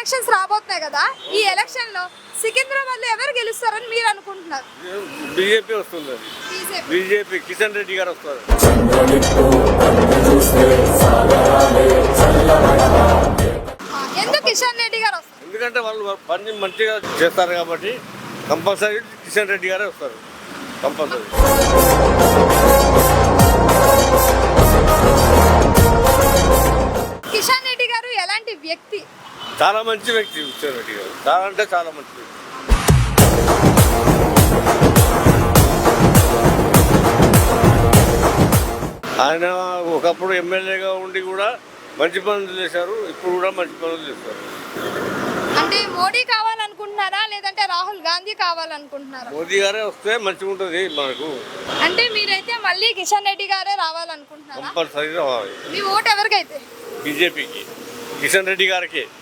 Elections రాబోతున్నాయి కదా, ఈ ఎలక్షన్ లో సికింద్రాబాద్ లో ఎవరు గెలుస్తారని మీరు అనుకుంటున్నారు? బీజేపీ వస్తుంది. బీజేపీ కిషన్ రెడ్డి గారు వస్తారు. ఎందుకు కిషన్ రెడ్డి గారు వస్తారు? ఎందుకంటే వాళ్ళు పని మంచిగా చేస్తారు కాబట్టి కంపల్సరీ కిషన్ రెడ్డి గారే వస్తారు. కంపల్సరీ. కిషన్ రెడ్డి గారు ఎలాంటి వ్యక్తి? చాలా మంచి వ్యక్తి కిషన్ రెడ్డి గారు. చాలా అంటే చాలా మంచి వ్యక్తి. ఆయన ఒకప్పుడు ఎమ్మెల్యేగా ఉండి కూడా మంచి పనులు చేశారు. ఇప్పుడు కూడా మంచి పనులు చేస్తారు. అంటే మోడీ కావాలనుకుంటున్నారా లేదంటే రాహుల్ గాంధీ కావాలనుకుంటున్నారా? మోదీ గారే వస్తే మంచిగా ఉంటుంది మనకు. అంటే మీరైతే మళ్ళీ కిషన్ రెడ్డి గారే రావాలనుకుంటున్నారా? కంపల్సరీ రావాలి. మీ ఓటు ఎవరికైతే? బీజేపీకి, కిషన్ రెడ్డి గారికి.